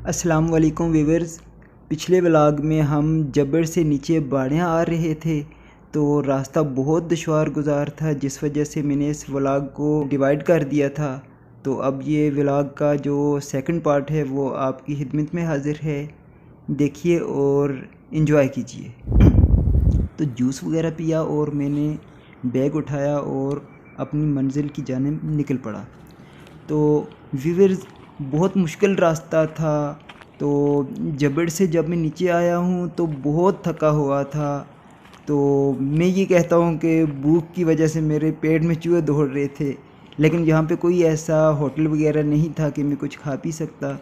अस्सलाम वालेकुम व्यूअर्स। पिछले व्लॉग में हम जब्बर से नीचे बाड़ियाँ आ रहे थे तो रास्ता बहुत दुश्वार गुजार था, जिस वजह से मैंने इस व्लॉग को डिवाइड कर दिया था। तो अब ये व्लॉग का जो सेकंड पार्ट है वो आपकी खिदमत में हाज़िर है। देखिए और इन्जॉय कीजिए। तो जूस वगैरह पिया और मैंने बैग उठाया और अपनी मंजिल की जानिब निकल पड़ा। तो व्यूअर्स, बहुत मुश्किल रास्ता था। तो जब्बर से जब मैं नीचे आया हूँ तो बहुत थका हुआ था। तो मैं ये कहता हूँ कि भूख की वजह से मेरे पेट में चूहे दौड़ रहे थे, लेकिन यहाँ पे कोई ऐसा होटल वगैरह नहीं था कि मैं कुछ खा पी सकता।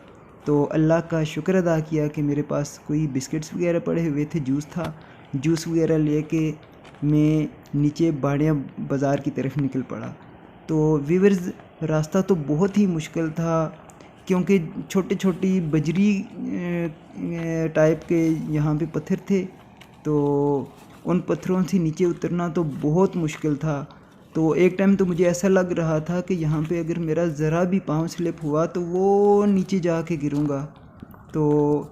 तो अल्लाह का शुक्र अदा किया कि मेरे पास कोई बिस्किट्स वगैरह पड़े हुए थे, जूस था। जूस वगैरह लेके मैं नीचे बाड़ियाँ बाज़ार की तरफ निकल पड़ा। तो व्यूअर्स, रास्ता तो बहुत ही मुश्किल था क्योंकि छोटे छोटी बजरी टाइप के यहाँ पे पत्थर थे। तो उन पत्थरों से नीचे उतरना तो बहुत मुश्किल था। तो एक टाइम तो मुझे ऐसा लग रहा था कि यहाँ पे अगर मेरा ज़रा भी पाँव स्लिप हुआ तो वो नीचे जाके गिरूँगा। तो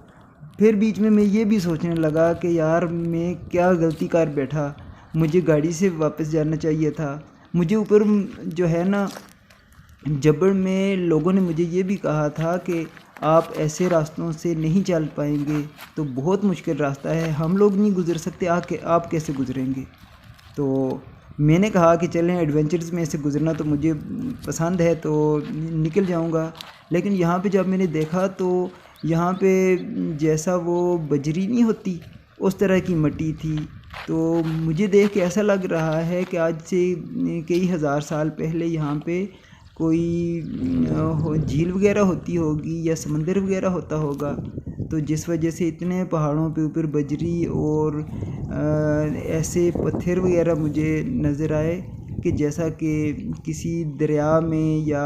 फिर बीच में मैं ये भी सोचने लगा कि यार मैं क्या गलती कर बैठा, मुझे गाड़ी से वापस जाना चाहिए था। मुझे ऊपर जो है ना, जब्बर में लोगों ने मुझे ये भी कहा था कि आप ऐसे रास्तों से नहीं चल पाएंगे, तो बहुत मुश्किल रास्ता है, हम लोग नहीं गुज़र सकते, आप कैसे गुज़रेंगे। तो मैंने कहा कि चलें, एडवेंचर्स में से गुज़रना तो मुझे पसंद है, तो निकल जाऊंगा। लेकिन यहाँ पे जब मैंने देखा तो यहाँ पे जैसा वो बजरी नहीं होती उस तरह की मिट्टी थी। तो मुझे देख के ऐसा लग रहा है कि आज से कई हज़ार साल पहले यहाँ पे कोई झील वगैरह होती होगी या समंदर वगैरह होता होगा। तो जिस वजह से इतने पहाड़ों पे ऊपर बजरी और ऐसे पत्थर वगैरह मुझे नज़र आए कि जैसा कि किसी दरिया में या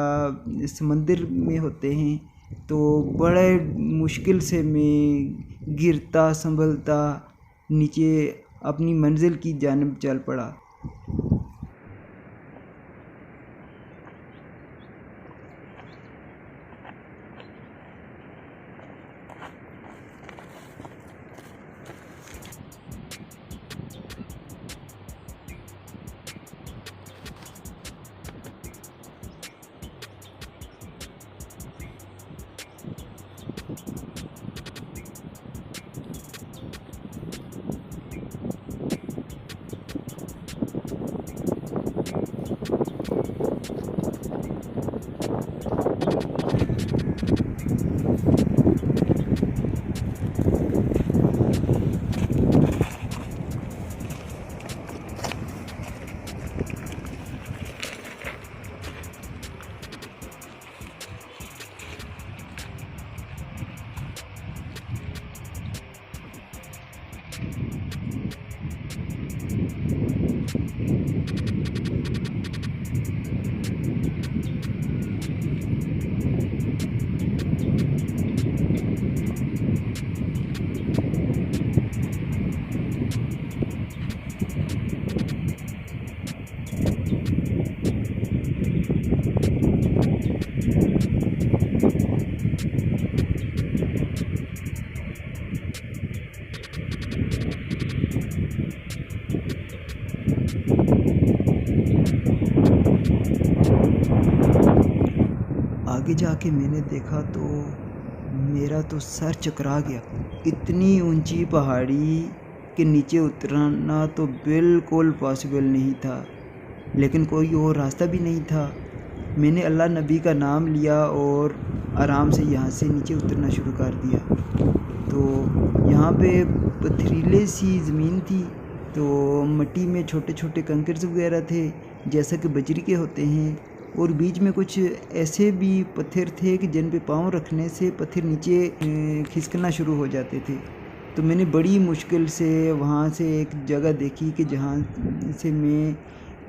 समंदर में होते हैं। तो बड़े मुश्किल से मैं गिरता संभलता नीचे अपनी मंजिल की जानिब चल पड़ा। आगे जाके मैंने देखा तो मेरा तो सर चकरा गया। इतनी ऊंची पहाड़ी के नीचे उतरना तो बिल्कुल पॉसिबल नहीं था, लेकिन कोई और रास्ता भी नहीं था। मैंने अल्लाह नबी का नाम लिया और आराम से यहाँ से नीचे उतरना शुरू कर दिया। तो यहाँ पे पथरीले सी ज़मीन थी, तो मिट्टी में छोटे छोटे कंकर्स वगैरह थे जैसा कि बजरी के होते हैं, और बीच में कुछ ऐसे भी पत्थर थे कि जिन पे पाँव रखने से पत्थर नीचे खिसकना शुरू हो जाते थे। तो मैंने बड़ी मुश्किल से वहाँ से एक जगह देखी कि जहाँ से मैं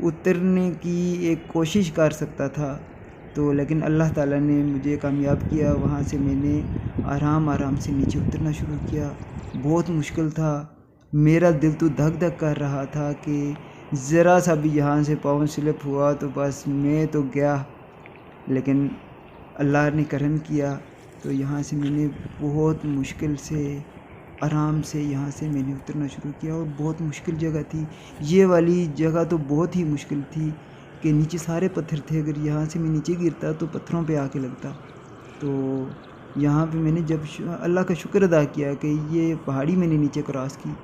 उतरने की एक कोशिश कर सकता था। तो लेकिन अल्लाह ताला ने मुझे कामयाब किया। वहाँ से मैंने आराम से नीचे उतरना शुरू किया। बहुत मुश्किल था, मेरा दिल तो धक धक कर रहा था कि ज़रा सा भी यहाँ से पाँव स्लिप हुआ तो बस मैं तो गया। लेकिन अल्लाह ने करम किया तो यहाँ से मैंने बहुत मुश्किल से आराम से यहाँ से मैंने उतरना शुरू किया। और बहुत मुश्किल जगह थी, ये वाली जगह तो बहुत ही मुश्किल थी कि नीचे सारे पत्थर थे। अगर यहाँ से मैं नीचे गिरता तो पत्थरों पे आके लगता। तो यहाँ पे मैंने जब अल्लाह का शुक्र अदा किया कि ये पहाड़ी मैंने नीचे क्रॉस की।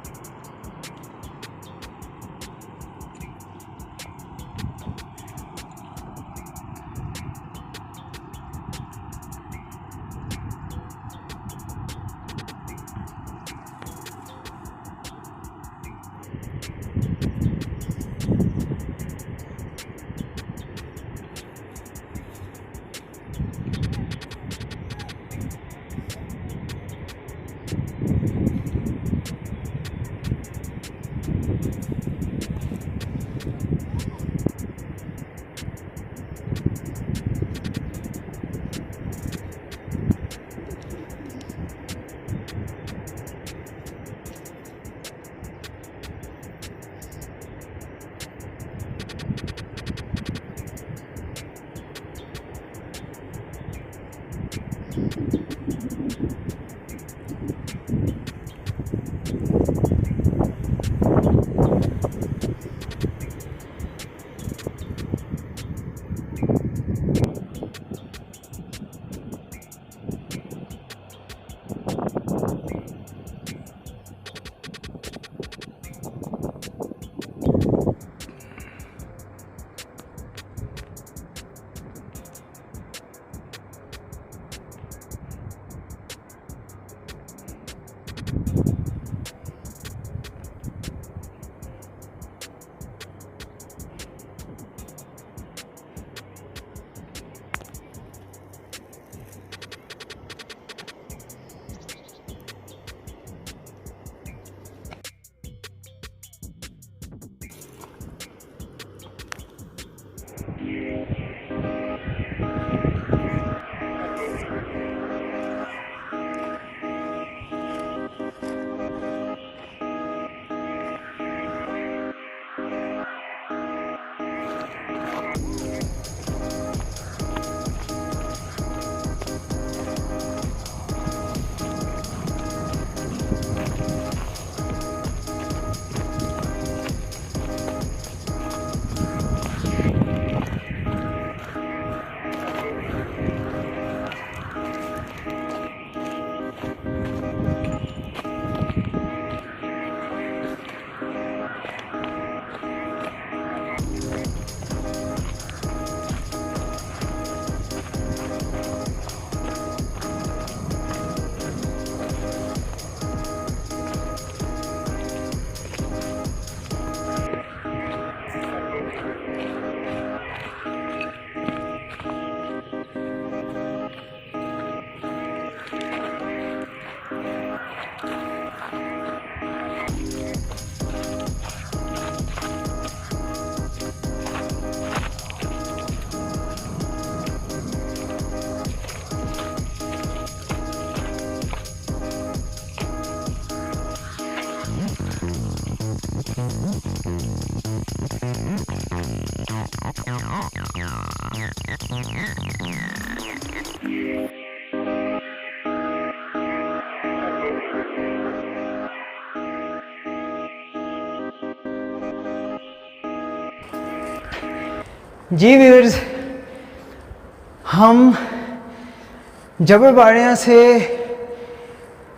जी व्यूअर्स, हम जबल बाड़ियाँ से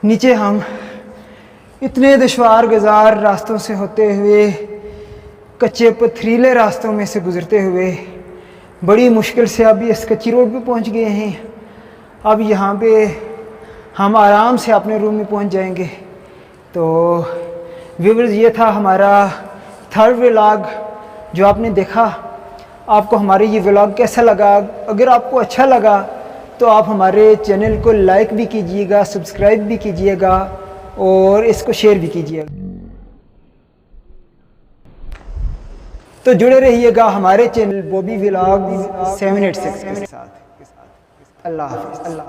नीचे हम इतने दुश्वार गुजार रास्तों से होते हुए, कच्चे पथरीले रास्तों में से गुज़रते हुए बड़ी मुश्किल से अभी इस कच्ची रोड पे पहुंच गए हैं। अब यहाँ पे हम आराम से अपने रूम में पहुंच जाएंगे। तो व्यूअर्स, ये था हमारा थर्ड व्लॉग जो आपने देखा। आपको हमारे ये व्लॉग कैसा लगा? अगर आपको अच्छा लगा तो आप हमारे चैनल को लाइक भी कीजिएगा, सब्सक्राइब भी कीजिएगा और इसको शेयर भी कीजिएगा। तो जुड़े रहिएगा हमारे चैनल बॉबी व्लॉग 786 के साथ। अल्लाह हाफ़िज़।